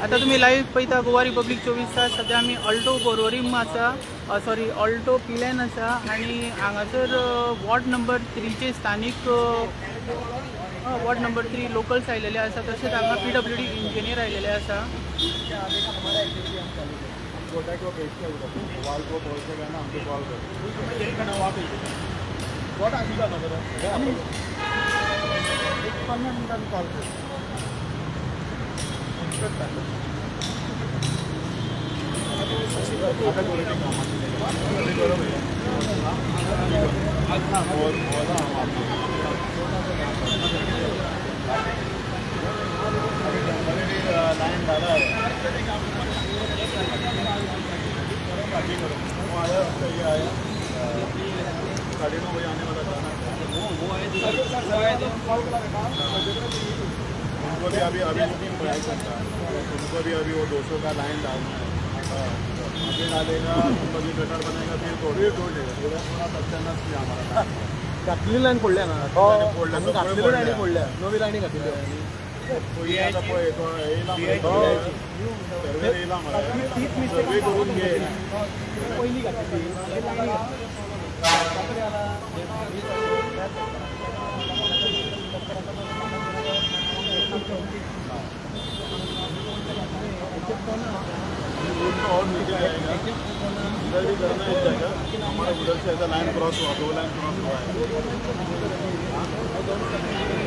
आता तुम्ही लाईव्ह पळयता गोवा रिपब्लीक 24 तास. सध्या आमी ऑल्टो बोरवरीम आसा, सॉरी ऑल्टो पिलेन आसा आनी हांगासर वॉर्ड नंबर 3चे स्थानीक वॉर्ड नंबर 3 लोकल्स आयलेले आसा. तशेंच हांगा PWD इंजिनियर आयलेले आसा. उनको भी अभी बुकिंग पढ़ाई करता है, उनको भी अभी वो 200 का लाइन डालना है. अभी डालेगा उनको भी बेटर बनेगा फिर तो रेट हो जाएगा. थोड़ा सस्टेनस किया हमारा घातलेली लाईन फोडल्या ना घातलेली लाईनी फोडल्या नवी लाईनी घातलेली सर्वे करून घे पहिली घातलेली और नीचे आएगा इधर भी करना है जाएगा. हमारा उधर से ऐसा लाइन क्रॉस हुआ, 2 लाइन क्रॉस हुआ है.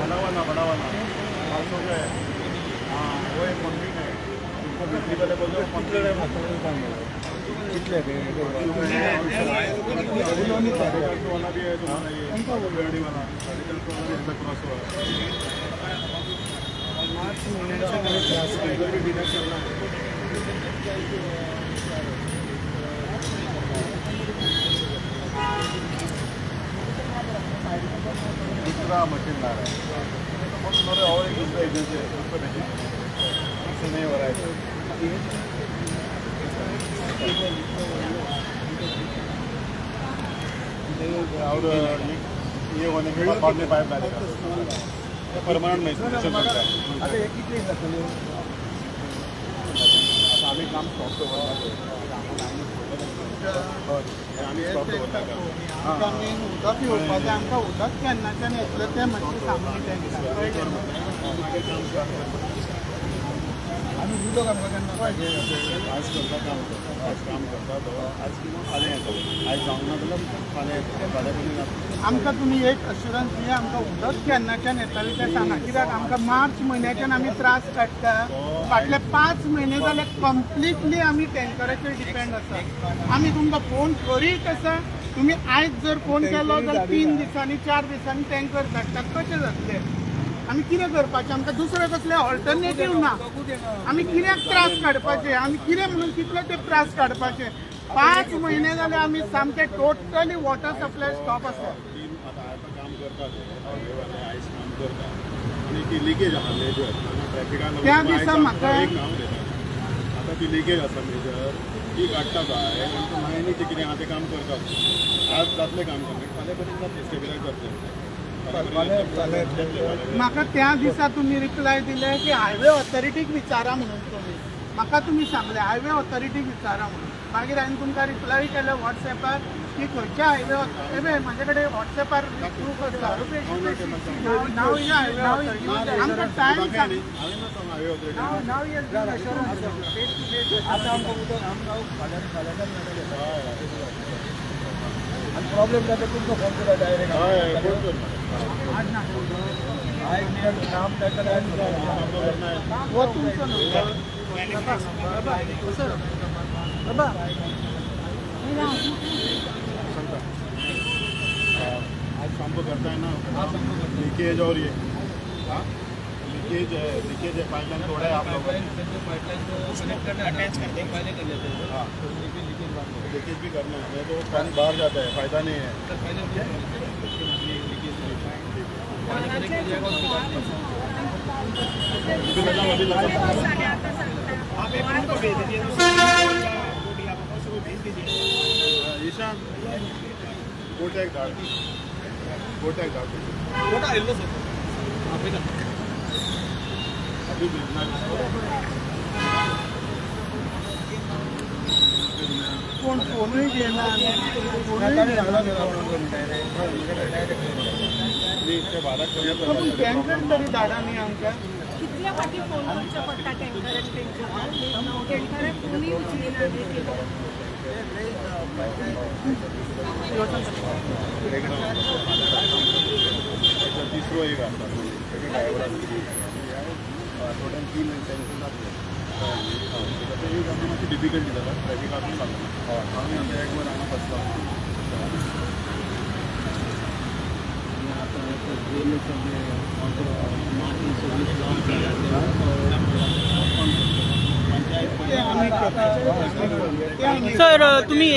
बड़ा वाला 500 का है. हाँ वो एक पंपिंग है. उनको बिजली वाले बोलते हैं पंपिंग है. कितले वाला भी है तुम्हारा ये गाड़ी वाला क्रॉस हुआ है. दूसरा मशीन ला रहा है तो उन्होंने और एक दूसरा एजेंसी है उसको नहीं इससे नहीं हो रहा है. और ये होने के बाद में पाइप डालेगा परमानेंट नहीं आता एक किती घातलेली आम्ही काम स्टॉप आम्ही स्टॉप आमकां मेन उदक येवपाचें आमकां उदक केन्नाच्यान येतलें तें मातशें सांगून तेंकां. आम्ही उदक आमकां केन्ना पाहिजे आज करता काम करता तो आज किंवा फाल्यां येतो. आज जावंक ना जाल्यार फाल्यां येतो. फाल्यां पण आमकां तुमी एक अश्युरन्स दिया आमकां उदक केन्नाच्यान येतलें तें सांगा. कित्याक आमकां मार्च म्हयन्याच्यान आमी त्रास काडटा. फाटले 5 म्हयने जाले कंप्लिटली आमी टँकराचेर डिपेंड आसा. आमी तुमकां फोन करीत आसा. तुमी आयज जर फोन केलो जाल्यार 3 दिसांनी 4 दिसांनी टँकर धाडटात. कशें जातलें? आमी कितें करपाचें? आमकां दुसरें कसलें ऑल्टरनेटीव ना. आमी कित्याक त्रास काडपाचे? आमी कितें म्हणून कितले ते त्रास काडपाचे? 5 म्हयने जाले आमी सामके टोटली वॉटर सप्लाय स्टॉप आसा. काम करतात आयस काम करतात आणि ती लिकेज आसा मेजर ट्रॅफिकान त्या दिसा म्हाका एक नाव देता. आता ती लिकेज आसा मेजर ती काडटा जाय आनी मागीर ते कितें आहा तें काम करतात. आज जातलें काम कंप्लीट फाल्यां पर्यंत जातलें स्टेबिलायज जातलें. म्हाका त्या दिसा तुमी रिप्लाय दिले की हायवे ऑथॉरिटीक विचारा म्हणून. म्हाका तुमी सांगले हायवे ऑथॉरिटीक विचारा म्हणून. मागीर हांवें तुमकां रिप्लाय केलें वॉट्सॅपार की खंयच्या हायवे एबे म्हाजे कडेन वॉट्सॅपार प्रूफ आसा. नाव या हायवे ऑथॉरिटी आमकां टायम सांग. आणि प्रॉब्लेम जाता तुमकां फोन करा डायरेक्ट काम हो तुमचो नंबर. बाबा आज शाम को करता है ना लीकेज और ये लीकेज है पाइपलाइन तोड़ा है आप लोगों ने अटैच कर देंगे पहले कर लेते हैं. हाँ लीकेज भी करना है तो पानी बाहर जाता है फायदा नहीं है. ईशान गोटे एक डाल गोट्याक जावं मोठा आयल्लो सर कोण फोनूय घेना पूण टँकर तरी धाडा न्ही आमकां कितल्या फाटी फोन करचे पडटा टँकराक टँकराक फोनूय उचलिना तिसरो एक आसा ड्रायव्हराक टोटल 3 टेन्शन जातले एक आमची मातशी डिफिकल्टी जाता ट्रॅफिकाकूय लागना आमी आतां एक वर हांगा बसता सर तुम्ही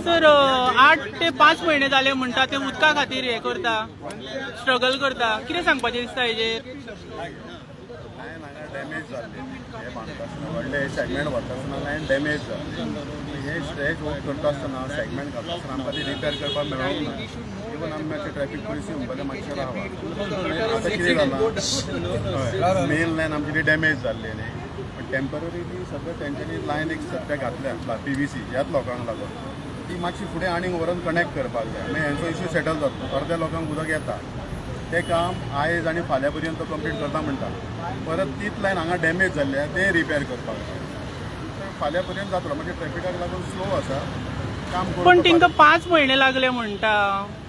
सर 8 ते 5 महिने जाले म्हणटा ते उदका खातीर हे करता स्ट्रगल करता कितें सांगपाचें दिसता हेजेर लायन हांगा डॅमेज जाल्ले हे बांदता आसतना व्हडले सेगमेंट व्हरता आसतना लायन डॅमेज जाल्ले हे स्ट्रेच वर्क करता आसतना सेगमेंट घालता आसतना आमकां ती रिपेर करपाक मेळोंक ना इवन आमी मातशे ट्रॅफिक पुलिसी म्हणपाक मातशें रावा आतां कितें जालां मेन लायन आमची ती डॅमेज जाल्ली न्ही पण टेम्पररीली सद्या तेंच्यांनी लायन एक सद्या घातल्या PVC ह्याच लोकांक लागून ती मातशी फुडें आनीक व्हरून कनेक्ट करपाक जाय मागीर हेंचो इश्यू सेटल जातलो अर्द्या लोकांक उदक येता तें काम आयज आनी फाल्यां पर्यंत कंप्लीट करता म्हणटा परत तीच लायन हांगा डॅमेज जाल्ल्या तें रिपेर करपाक जाय फाल्यां पर्यंत जातलो म्हणजे ट्रॅफिकाक लागून स्लो आसा काम पण तांकां 5 महिने लागले म्हणटा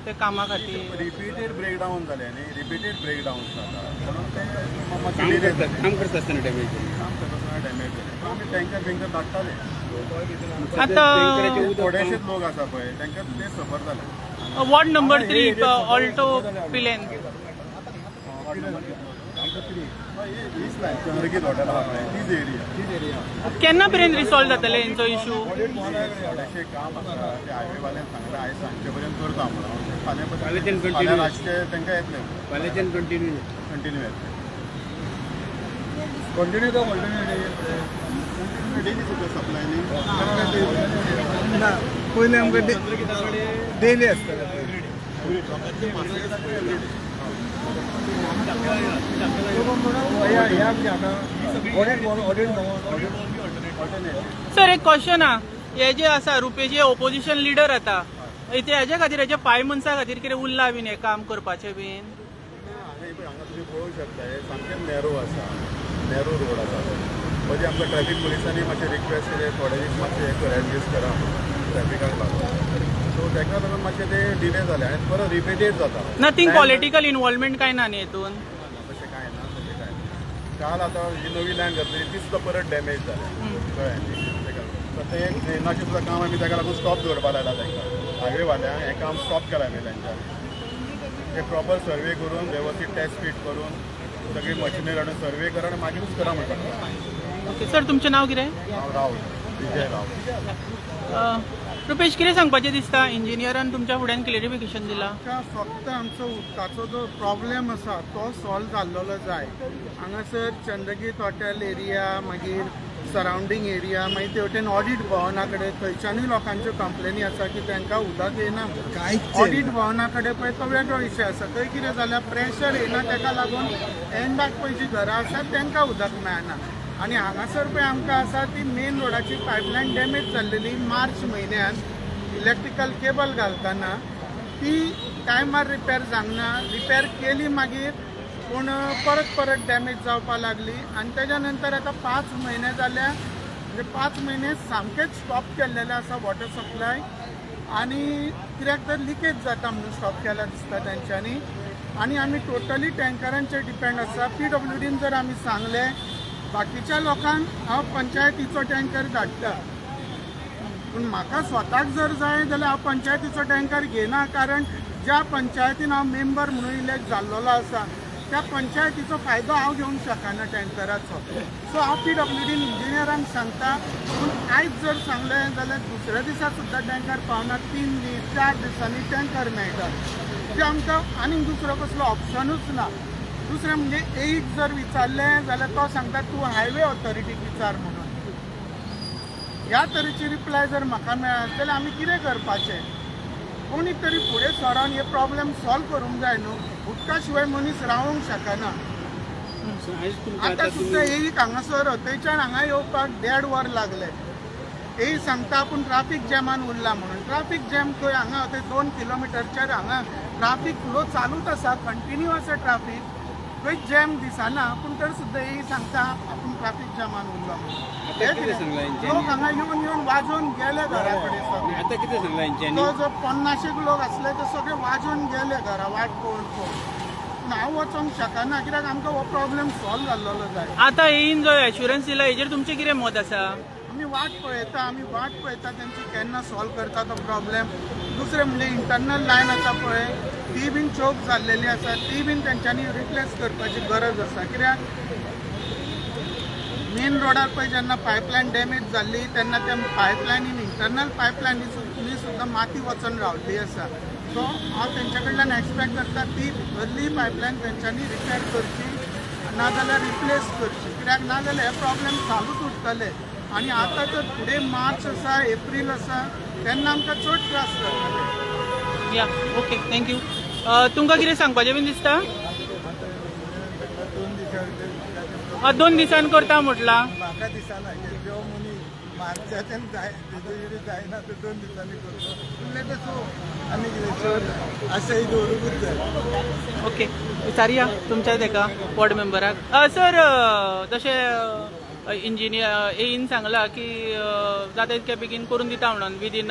ते कामा खातीर रिपीटेड ब्रेकडावन जाले न्ही रिपीटेड ब्रेकडावन जाता म्हणून ते काम करता आसतना डॅमेज जाले आमी टँकर बिंकर धाडटाले आतां थोडेशेच लोक आसा पळय तांकां ते सफर जाले ward number 3 Alto Pilerne Chandrageet hotel आहा पळय तीच एरिया केन्ना पर्यंत रिसॉल्व जातले हेंचो इशू थोडेशे काम आसा ते हायवेवाल्यान सांगलें आयज सांजचे पर्यंत करता म्हणून फाल्यां रातचे तांकां येतले फाल्याच्यान कंटिन्यू येतले कंटिन्यू तो डेली सुद्दां सप्लाय न्ही ना पयलीं आमकां डेली आसता सर एक क्वेश्चन आहा हे जे आसा रुपेशे ओपोजिशन लिडर आता ते हेजे खातीर हेजे 5 months खातीर कितें उरला बीन हें काम करपाचें बीन हांगा तुमी पळोवंक शकता हे सामकें नॅरो आसा नॅरो रोड आसा म्हणजे आमकां ट्रॅफीक पुलिसांनी मातशें रिक्वेस्ट केलें थोडे दीस मातशें हें कर एडजस्ट करा ट्रॅफिकाक लागून सो ताका लागून मातशें तें डिले जालें आनी परत रिपीटेड जाता नथींग पॉलिटिकल इन्वॉल्वमेंट काय ना न्ही हेतून तशें कांय ना तशें कांय ना काल आतां ही नवी लायन घातली ती सुद्दां परत डॅमेज जाल्या कळ्ळें तें एक ट्रेनाचें सुद्दां काम आमी ताका लागून स्टॉप दवरपाक लायला तांकां हायवेवाल्यांक हें काम स्टॉप केलां आमी तांच्यानी ते प्रॉपर सर्वे करून वेवस्थीत टेस्ट फीट करून सगळी मशिनरी हाडून सर्वे करा आनी मागीरूच करा म्हणटा ओके सर तुमचें नांव कितें हांव राव विजय राव रुपेश कितें सांगपाचें दिसता इंजिनियरान तुमच्या फुड्यान क्लेरिफिकेशन दिलां आमकां फक्त आमचो उदकाचो जो प्रॉब्लेम आसा तो सॉल्व जाल्लो जाय हांगासर चंद्रगीत हॉटेल एरिया मागीर सरावंडींग एरिया मागीर ते वटेन ऑडिट भवना कडेन थंयच्यानूय लोकांच्यो कंप्लेनी आसा की तांकां उदक येना ऑडिट भवना कडेन पळय तो वेगळो विशय आसा थंय कितें जाल्यार प्रेशर येना ताका लागून एंडाक पळय जीं घरां आसात तांकां उदक मेळना आनी हांगासर पळय आमकां आसा ती मेन रोडाची पायपलायन डॅमेज जाल्लेली मार्च म्हयन्यान इलेक्ट्रिकल केबल घालतना ती टायमार रिपेर जावना रिपेर केली मागीर पूण परत डॅमेज जावपाक लागली आनी तेज्या नंतर आतां 5 म्हयने जाल्या म्हणजे 5 म्हयने सामकेच स्टॉप केल्लेले आसा वॉटर सप्लाय आनी कित्याक तर लिकेज जाता म्हणून स्टॉप केला दिसता तेंच्यांनी आनी आमी टोटली टँकरांचेर डिपेंड आसा PWDन जर आमी सांगलें बाकीच्या लोकांक हांव पंचायतीचो टँकर धाडटा पूण म्हाका स्वताक जर जाय जाल्यार हांव पंचायतीचो टँकर घेना कारण ज्या पंचायतीन हांव मेंबर म्हणून इलेक्ट जाल्लो आसा त्या पंचायतीचो फायदो हांव घेवंक शकना टँकराचो सो हांव PWDन इंजिनियरांक सांगता पूण आयज जर सांगलें जाल्यार दुसऱ्या दिसा सुद्दां टँकर पावना 3 दीस 4 दिसांनी टँकर मेळटा ते आमकां आनीक दुसरो कसलो ऑप्शनूच ना दुसरें म्हणजे एक जर विचारलें जाल्यार तो सांगता तूं हायवे ऑथॉरिटीक विचार म्हणून ह्या तरेची रिप्लाय जर म्हाका मेळत जाल्यार आमी कितें करपाचें कोणी तरी फुडें सरोन हे प्रॉब्लेम सॉल्व करूंक जाय न्हू. उदका शिवाय मनीस रावूंक शकना. आतां सुद्दां एक हांगासर थंयच्यान हांगा येवपाक 1.5 वर लागले. हे सांगता आपूण ट्राफीक जॅमान उरला म्हणून. ट्राफीक जॅम खंय? हांगा थंय 2 किलोमिटरचेर हांगा ट्राफीक फ्लो चालूच आसा, कंटिन्यू आसा ट्राफीक. खंय जॅम दिसना, पूण तर सुद्दां हे सांगता आपूण ट्राफीक जॅमान उरलो म्हणून. लोक हांगा येवन येवन वाजोवन गेले घरा कडेन सगळे. आता किती सांगला यांच्यानी? तो जो 50 लोक असले ते सगळे वाजोवन गेले घरा वाट पळोवन पळोवन. पूण हांव वचोंक शकना, कित्याक आमकां हो प्रॉब्लेम सॉल्व जाल्लो जाय. आता येईन जो एश्युरन्स दिला हेजेर तुमचें कितें मत आसा? आमी वाट पळयता तेंची केन्ना सॉल्व करता तो प्रॉब्लेम. दुसरें म्हणजे इंटरनल लायन आसा पळय ती बीन चोक जाल्लेली आसा, ती बीन तेंच्यांनी रिप्लेस करपाची गरज आसा. कित्याक मेन रोडार पळय जेन्ना पायपलायन डॅमेज जाल्ली तेन्ना त्या पायपलायनीन इंटरनल पायपलायनी सुद्दां माती वचून रावल्ली आसा. सो हांव तेंच्या कडल्यान एक्सपेक्ट करता ती भितरली पायपलायन तेंच्यांनी रिपेर करची, नाजाल्यार रिप्लेस करची. कित्याक नाजाल्यार हे प्रॉब्लेम चालूच उरतले. आनी आतां जर फुडें मार्च आसा, एप्रील आसा तेन्ना आमकां चड त्रास जातले. या ओके थँक्यू. तुमकां कितें सांगपाचें बीन दिसता? 2 दिसान करता म्हटलां. म्हाका दिसना जो मनीस मार्चाच्यान जायना तो 2 दिसांनी करता. उरले ते सो आनी कितें चड आशय दवरूंकूच जाय. ओके विचारया तुमच्या तेका वॉर्ड मेंबराक. सर जशें इंजिनियर येईन सांगला की जाता तितके बेगीन करून दिता म्हणून विदीन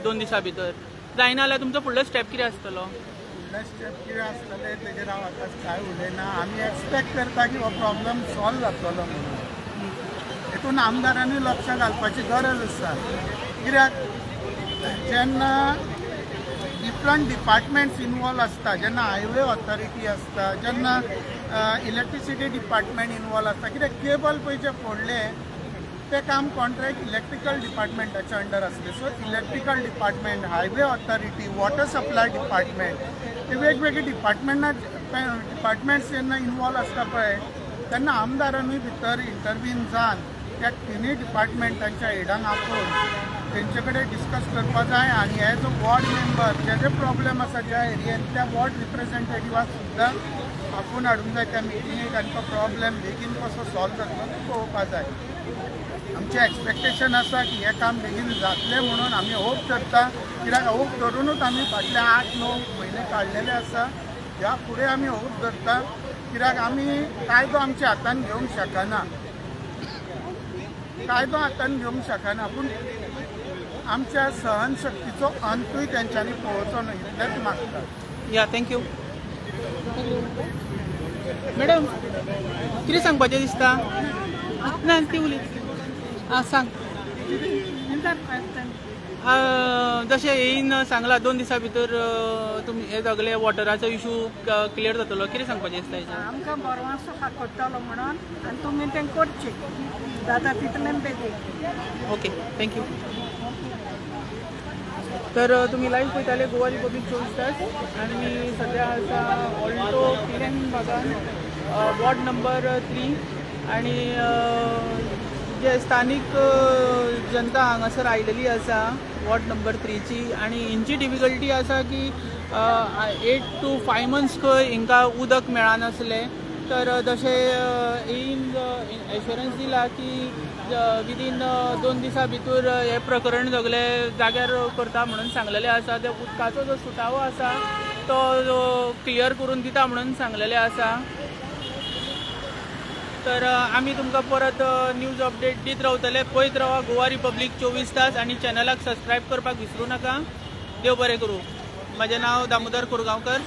2 दिसां भितर. जायना जाल्यार तुमचो फुडलो स्टेप कितें आसतलो? फुडले स्टेप कितें आसतले तेजेर हांव आतां कांय उलयना. आमी एक्सपेक्ट करता की हो प्रॉब्लेम सॉल्व जातलो म्हणून. हेतून आमदारांनी लक्ष घालपाची गरज आसा. कित्याक जेन्ना डिफरंट डिपार्टमेंट्स इनवॉल्व आसता, जेन्ना हायवे ऑथॉरिटी आसता, जेन्ना इलेक्ट्रिसिटी डिपार्टमेंट इनवॉल्व आसता, कित्याक केबल पळय जे फोडले ते काम कॉन्ट्रॅक्ट इलेक्ट्रिकल डिपार्टमेंटाच्या अंडर आसले. So electrical department, highway authority, water supply department हे वेगवेगळे डिपार्टमेंट्स जेन्ना इनवॉल्व आसता पळय तेन्ना आमदारांनी भितर इंटरव्हीन जावन त्या तिनूय डिपार्टमेंटांच्या हेडांक आपोवन तेंचे कडेन डिस्कस करपा जाय. आनी हे जो वॉर्ड मेंबर जे जे प्रॉब्लेम आसा ज्या एरियेन त्या वॉर्ड रिप्रेझेंटेटिव्हाक सुद्दां आपोवन हाडूंक जाय त्या मिटिंगेक आनी तो प्रॉब्लेम बेगीन कसो सॉल्व जातलो तो पळोवपा जाय. आमचें एक्सपेक्टेशन आसा की हे काम बेगीन जातलें म्हणून आमी होप करता. कित्याक होप धरूनच आमी फाटले 8-9 म्हयने काडलेले आसा. ह्या फुडें आमी होप धरता. कित्याक आमी कायदो आमच्या हातान घेवंक शकना. कायदो हातान घेवंक शकना पूण आमच्या सहनशक्तीचो अंतूय तेंच्यांनी पळोवचो न्हय इतलेंच मागता. या थँक्यू. मॅडम कितें सांगपाचें दिसता? ना ती उलय. सांग. जशें येईन सांगला 2 दिसां भितर तुमी हे सगळे वॉटराचो इशू क्लियर जातलो. कितें सांगपाचें दिसता हेचेर? आमकां बोरवांसो करतलो म्हणून आनी तुमी तें करचें जाता तितलें बेगीन. Okay thank you. तर तुम्ही लाईव्ह पळयताले गोवा रिपब्लीक 24 तास आणि सध्या आसा ऑल्टो किरण भागान वॉर्ड नंबर 3 आणि जे स्थानिक जनता हांगासर आयलेली आसा वॉर्ड नंबर 3ची आणि हिंची डिफिकल्टी आसा की 8 to 5 months खंय हिंकां उदक मेळनासलें. तर जशें येईन एश्युरन्स दिला की विदीन 2 दिसां भितर हे प्रकरण सगळें जाग्यार करता म्हणून सांगलेलें आसा. त्या उदकाचो जो सुटावो आसा तो क्लियर करून दिता म्हणून सांगलेलें आसा. तर आमी तुमकां परत न्यूज अपडेट दीत रावतले. पळयत रावा गोवा रिपब्लीक 24 तास आणि चॅनलाक सबस्क्रायब करपाक विसरूं नाका. देव बरें करूं. म्हजें नांव दामोदर कोरगांवकर.